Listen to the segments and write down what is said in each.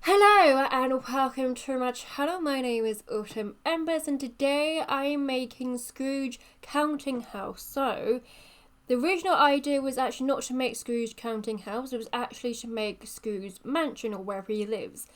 Hello and welcome to my channel. My name is Autumn Embers and today I am making Scrooge Counting House. So the original idea was actually not to make Scrooge Counting House, it was actually to make Scrooge Mansion or wherever he lives.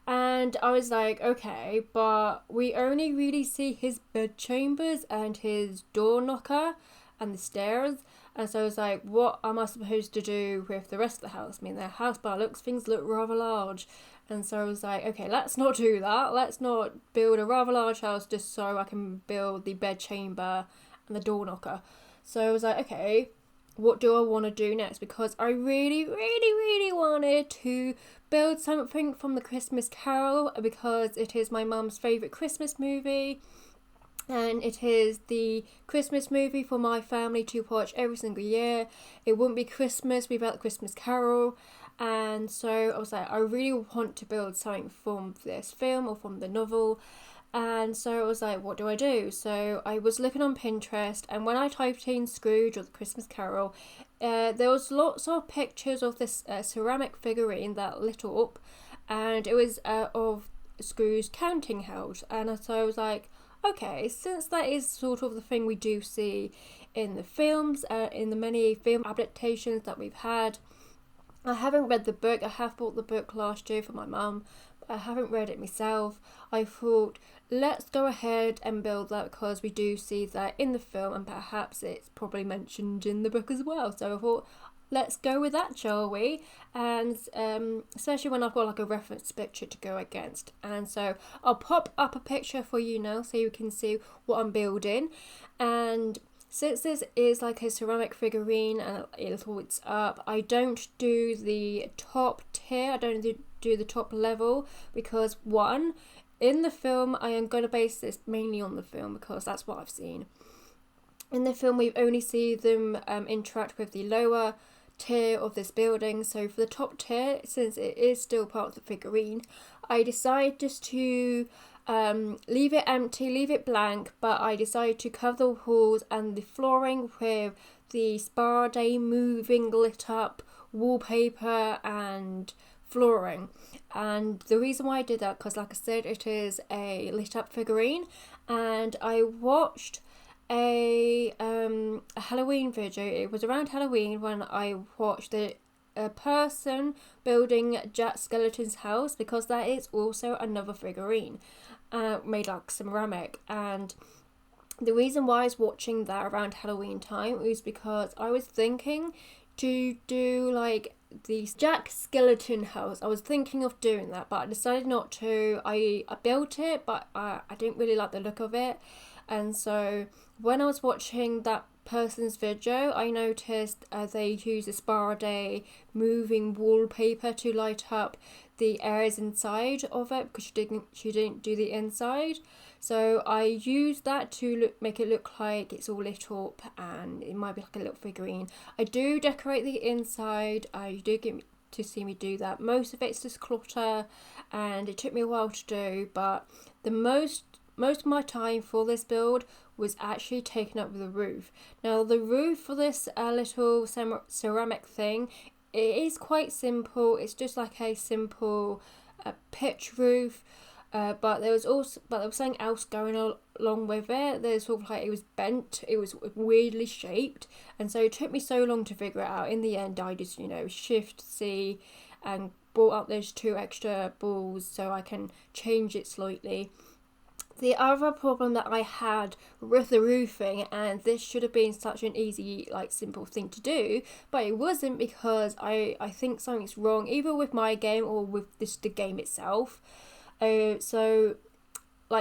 And I was like, okay, but we only really see his bedchambers and his door knocker and the stairs. And so I was like, what am I supposed to do with the rest of the house? I mean, the house by looks, things look rather large. And so I was like, okay, let's not do that. Let's not build a rather large house just so I can build the bedchamber and the door knocker. So I was like, okay, what do I want to do next? Because I really wanted to build something from the Christmas Carol because it is my mum's favourite Christmas movie. And it is the Christmas movie for my family to watch every single year. It wouldn't be Christmas without the Christmas Carol. And so I was like, I really want to build something from this film or from the novel. And so I was like, what do I do? So I was looking on Pinterest, and when I typed in Scrooge or the Christmas Carol, there was lots of pictures of this ceramic figurine that lit up, and it was of Scrooge counting house. And so I was like, okay, since that is sort of the thing we do see in the films, in the many film adaptations that we've had, I haven't read the book. I have bought the book last year for my mum, but I haven't read it myself. I thought, let's go ahead and build that because we do see that in the film and perhaps it's probably mentioned in the book as well. So I thought, let's go with that, shall we? And especially when I've got like a reference picture to go against. And so I'll pop up a picture for you now so you can see what I'm building. And since this is like a ceramic figurine and it holds up, I don't do the top tier, I don't do the top level because one, in the film, I am going to base this mainly on the film because that's what I've seen. In the film, we've only seen them interact with the lower tier of this building. So for the top tier, since it is still part of the figurine, I decided just to leave it empty, leave it blank, but I decided to cover the walls and the flooring with the Spa-Day moving lit up wallpaper and flooring. And the reason why I did that, because like I said, it is a lit up figurine, and I watched a Halloween video. It was around Halloween when I watched a person building Jack Skellington's house, because that is also another figurine made like ceramic. And the reason why I was watching that around Halloween time was because I was thinking to do like the Jack Skellington house. I was thinking of doing that, but I decided not to. I built it, but I didn't really like the look of it. And so when I was watching that person's video, I noticed they use a Spa-Day moving wallpaper to light up the areas inside of it because she didn't do the inside. So I used that to make it look like it's all lit up and it might be like a little figurine. I do decorate the inside. You do get to see me do that. Most of it's just clutter and it took me a while to do, but the most of my time for this build was actually taken up with the roof. Now the roof for this little ceramic thing, it is quite simple. It's just like a simple pitch roof, but there was something else going along with it. There's sort of like it was bent, it was weirdly shaped, and so it took me so long to figure it out. In the end, I just Shift C and brought up those 2 extra balls so I can change it slightly. The other problem that I had with the roofing, and this should have been such an easy, simple thing to do, but it wasn't, because I think something's wrong either with my game or with the game itself. So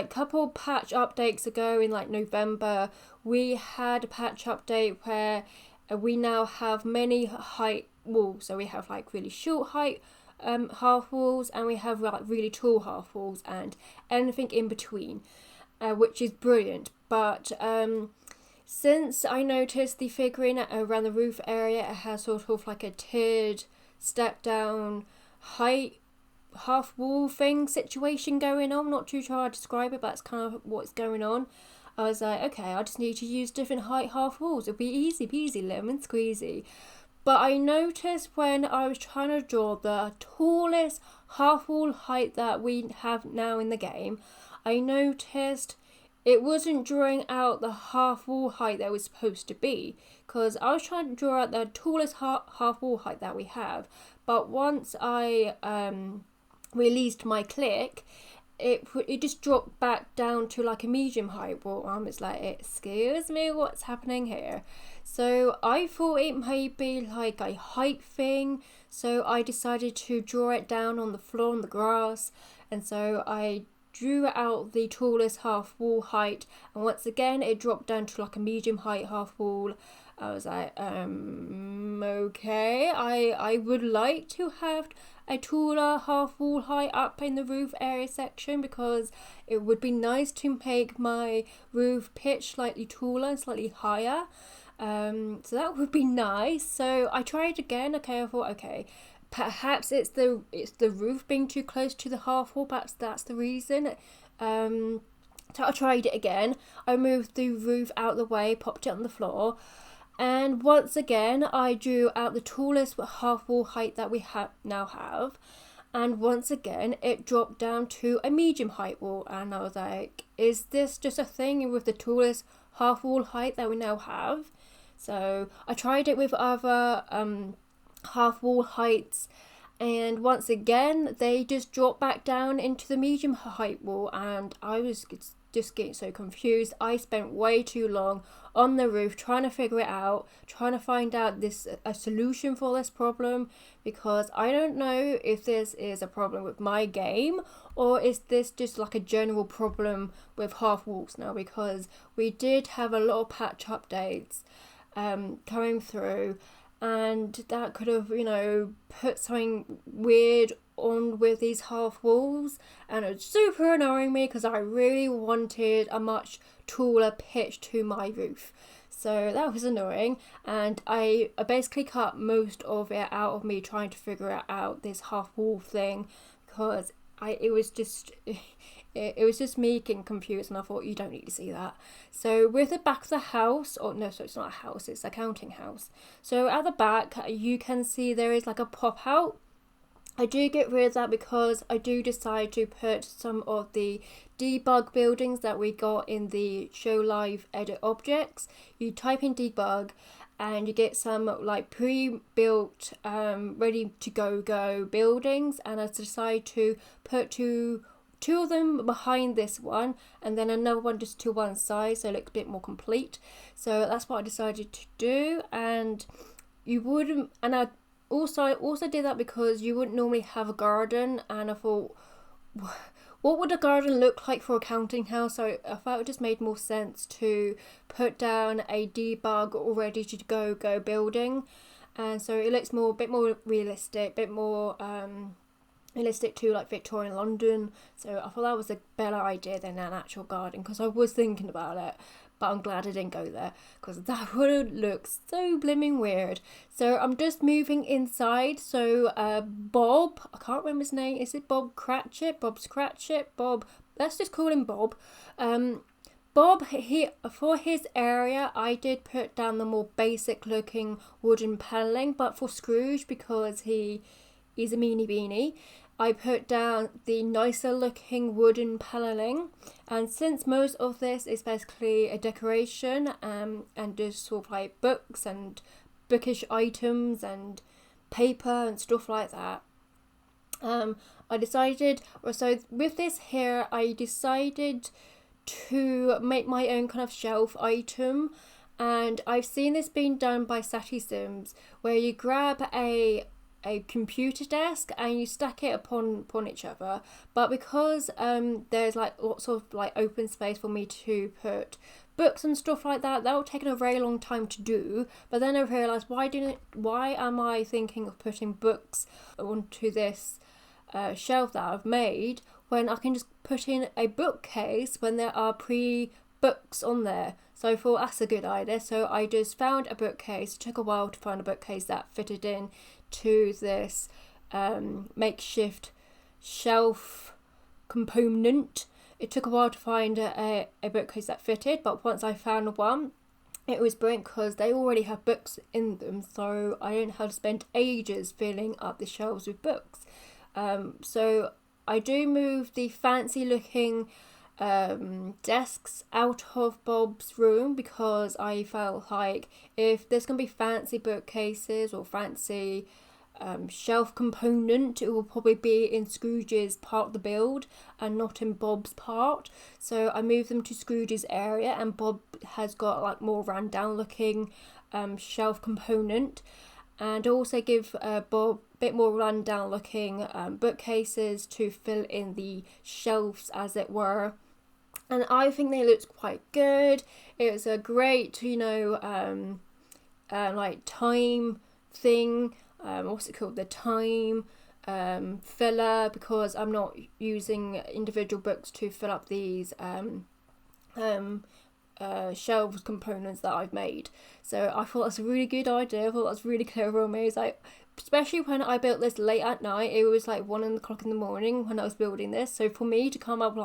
couple patch updates ago in November, we had a patch update where we now have many height walls. So we have really short height half walls, and we have really tall half walls and anything in between, which is brilliant. But since I noticed the figurine around the roof area, it has sort of like a tiered step down height half wall thing situation going on. Not too sure how to describe it, but that's kind of what's going on. I was like, okay, I just need to use different height half walls. It'll be easy peasy, lemon squeezy. But I noticed when I was trying to draw the tallest half wall height that we have now in the game, I noticed it wasn't drawing out the half wall height that it was supposed to be, because I was trying to draw out the tallest half wall height that we have, but once I released my click, it just dropped back down to like a medium height wall. I was like, excuse me, what's happening here? So I thought it may be like a height thing, so I decided to draw it down on the floor on the grass, and so I drew out the tallest half wall height, and once again it dropped down to like a medium height half wall. I was like, okay, I would like to have a taller half wall height up in the roof area section, because it would be nice to make my roof pitch slightly taller and slightly higher. So that would be nice. So I tried again. Okay, I thought, okay, perhaps it's the roof being too close to the half wall. Perhaps that's the reason. So I tried it again. I moved the roof out the way, popped it on the floor, and once again I drew out the tallest half wall height that we now have. And once again it dropped down to a medium height wall, and I was like, is this just a thing with the tallest half wall height that we now have? So I tried it with other half wall heights, and once again they just dropped back down into the medium height wall, and I was just getting so confused. I spent way too long on the roof trying to figure it out, trying to find out a solution for this problem, because I don't know if this is a problem with my game, or is this just like a general problem with half walls now, because we did have a lot of patch updates coming through, and that could have, put something weird on with these half walls, and it was super annoying me because I really wanted a much taller pitch to my roof. So that was annoying, and I basically cut most of it out of me trying to figure out this half wall thing, because it was just me getting confused, and I thought, you don't need to see that. So with the back of the house, so it's not a house, it's a counting house. So at the back you can see there is like a pop out. I do get rid of that because I do decide to put some of the debug buildings that we got in the show live edit objects. You type in debug and you get some like pre-built ready to go buildings, and I decided to put two of them behind this one, and then another one just to one side, so it looks a bit more complete. So that's what I decided to do, and I also did that because you wouldn't normally have a garden, and I thought, what would a garden look like for a counting house? So I thought it just made more sense to put down a debug or ready to go building, and so it looks a bit more realistic, a bit more realistic to like Victorian London. So I thought that was a better idea than an actual garden, because I was thinking about it, but I'm glad I didn't go there, because that would look so blimming weird. So I'm just moving inside. So Bob, I can't remember his name, is it Bob Cratchit? Bob's Cratchit? Bob, let's just call him Bob. Bob, for his area, I did put down the more basic looking wooden panelling, but for Scrooge, because he's a meanie beanie, I put down the nicer looking wooden panelling. And since most of this is basically a decoration and just sort of like books and bookish items and paper and stuff like that, I decided to make my own kind of shelf item. And I've seen this being done by Satty Sims, where you grab a computer desk and you stack it upon each other, but because there's like lots of like open space for me to put books and stuff like that will take a very long time to do. But then I realised, why am I thinking of putting books onto this shelf that I've made, when I can just put in a bookcase when there are books on there? So I thought that's a good idea. So I just found a bookcase. It took a while to find a bookcase that fitted in to this makeshift shelf component. It took a while to find a bookcase that fitted, but once I found one, it was brilliant because they already have books in them, so I don't have to spend ages filling up the shelves with books. So I do move the fancy looking desks out of Bob's room because I felt like if there's going to be fancy bookcases or fancy shelf component, it will probably be in Scrooge's part of the build and not in Bob's part. So I moved them to Scrooge's area, and Bob has got like more ran down looking shelf component, and also give Bob a bit more run down looking bookcases to fill in the shelves, as it were. And I think they looked quite good. It was a great, like time thing. What's it called? The time filler, because I'm not using individual books to fill up these shelves components that I've made. So I thought that's a really good idea. I thought that's really clever on me. It's like, especially when I built this late at night, it was like 1 o'clock in the morning when I was building this. So for me to come up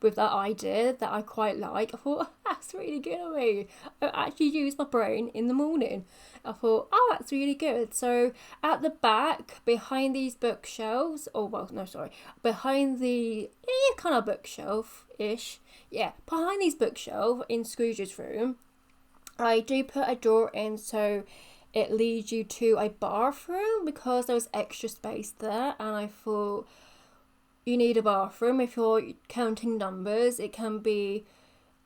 with that idea that I quite like, I thought, that's really good of me. I actually used my brain in the morning. I thought, oh, that's really good. So at the back, behind these bookshelves, behind the kind of bookshelf-ish, behind these bookshelves in Scrooge's room, I do put a door in so it leads you to a bathroom because there was extra space there, and I thought you need a bathroom if you're counting numbers. It can be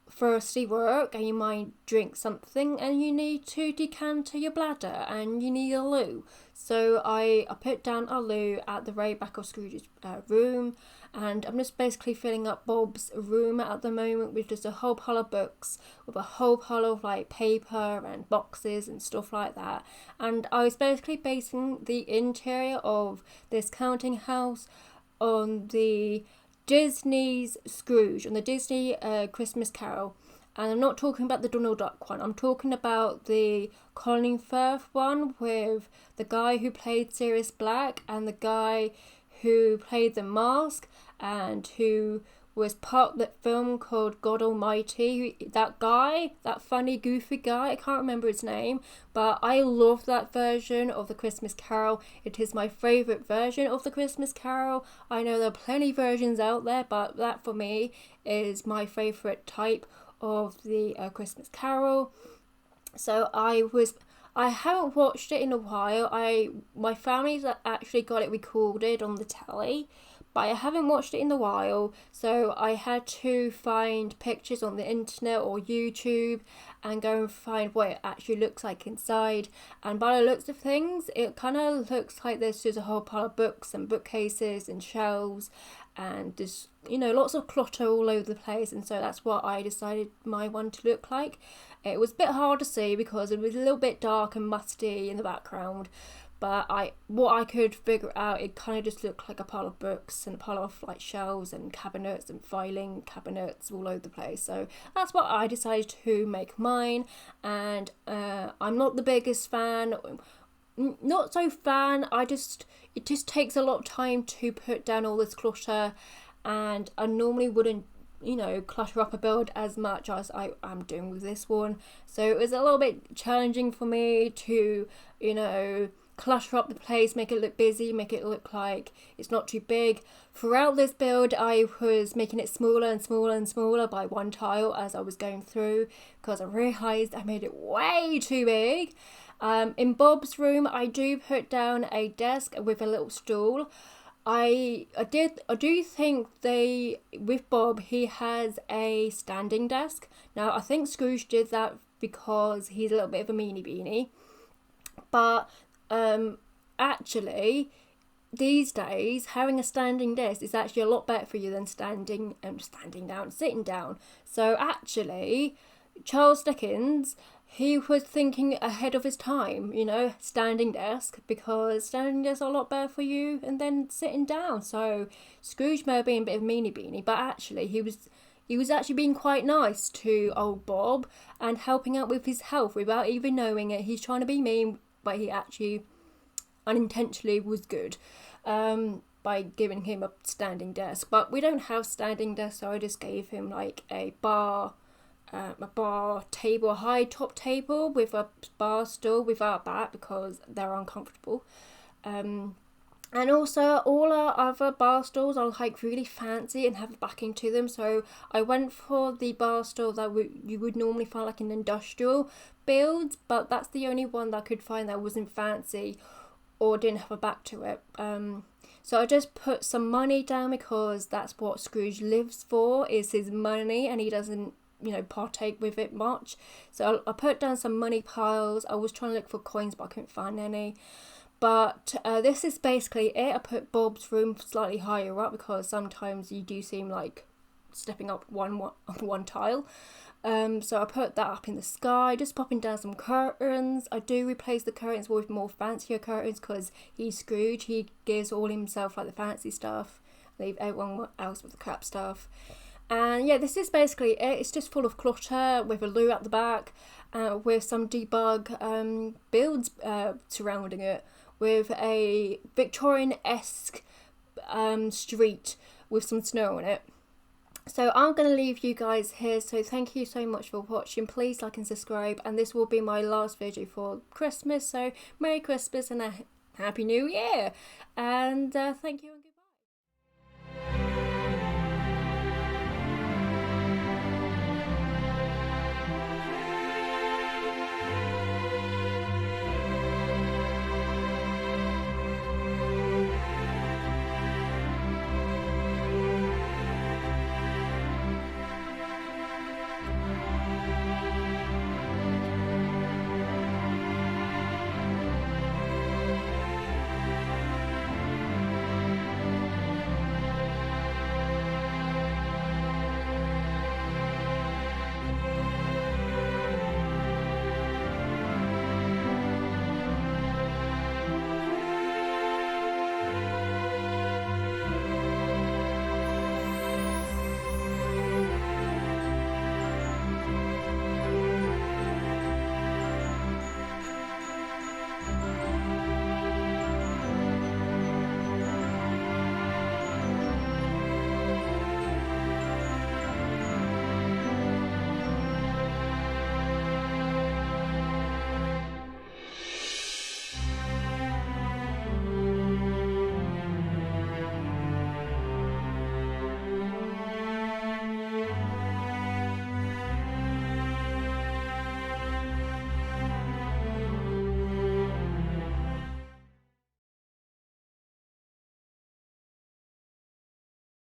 thirsty work and you might drink something and you need to decanter your bladder and you need a loo. So I put down a loo at the very back of Scrooge's room, and I'm just basically filling up Bob's room at the moment with just a whole pile of books, with a whole pile of like paper and boxes and stuff like that. And I was basically basing the interior of this counting house on the Disney's Scrooge, on the Disney Christmas Carol. And I'm not talking about the Donald Duck one. I'm talking about the Colin Firth one with the guy who played Sirius Black and the guy who played the Mask and who was part of that film called God Almighty. That guy, that funny, goofy guy, I can't remember his name, but I love that version of the Christmas Carol. It is my favourite version of the Christmas Carol. I know there are plenty of versions out there, but that for me is my favourite type of the Christmas Carol. So I haven't watched it in a while. My family's actually got it recorded on the telly, but I haven't watched it in a while, so I had to find pictures on the internet or YouTube and go and find what it actually looks like inside. And by the looks of things, it kind of looks like there's just a whole pile of books and bookcases and shelves and just, lots of clutter all over the place. And so that's what I decided my one to look like. It was a bit hard to see because it was a little bit dark and musty in the background, but what I could figure out, it kind of just looked like a pile of books and a pile of like shelves and cabinets and filing cabinets all over the place. So that's what I decided to make mine. And I'm not the biggest fan, not so fan. It just takes a lot of time to put down all this clutter, and I normally wouldn't clutter up a build as much as I am doing with this one. So it was a little bit challenging for me to clutter up the place, make it look busy, make it look like it's not too big. Throughout this build, I was making it smaller and smaller and smaller by one tile as I was going through, because I realised I made it way too big. In Bob's room, I do put down a desk with a little stool. I do think with Bob, he has a standing desk. Now, I think Scrooge did that because he's a little bit of a meanie beanie. But actually, these days, having a standing desk is actually a lot better for you than standing down, sitting down. So actually, Charles Dickens, he was thinking ahead of his time, standing desk, because standing desks are a lot better for you and then sitting down. So Scrooge may have been a bit of a meanie beanie, but actually he was actually being quite nice to old Bob and helping out with his health without even knowing it. He's trying to be mean, but he actually unintentionally was good by giving him a standing desk. But we don't have standing desks, so I just gave him like a bar a bar table, a high top table with a bar stool without that because they're uncomfortable. And also all our other bar stools are like really fancy and have a backing to them. So I went for the bar stool that you would normally find like in industrial builds, but that's the only one that I could find that wasn't fancy or didn't have a back to it. So I just put some money down because that's what Scrooge lives for, is his money, and he doesn't, partake with it much. So I put down some money piles. I was trying to look for coins, but I couldn't find any. But this is basically it. I put Bob's room slightly higher up because sometimes you do seem like stepping up one tile. So I put that up in the sky, just popping down some curtains. I do replace the curtains with more fancier curtains because he's Scrooge. He gives all himself like the fancy stuff, leave everyone else with the crap stuff. And yeah, this is basically it. It's just full of clutter with a loo at the back, with some debug builds surrounding it, with a Victorian-esque street with some snow on it. So I'm going to leave you guys here. So thank you so much for watching. Please like and subscribe. And this will be my last video for Christmas. So Merry Christmas and a Happy New Year. And thank you.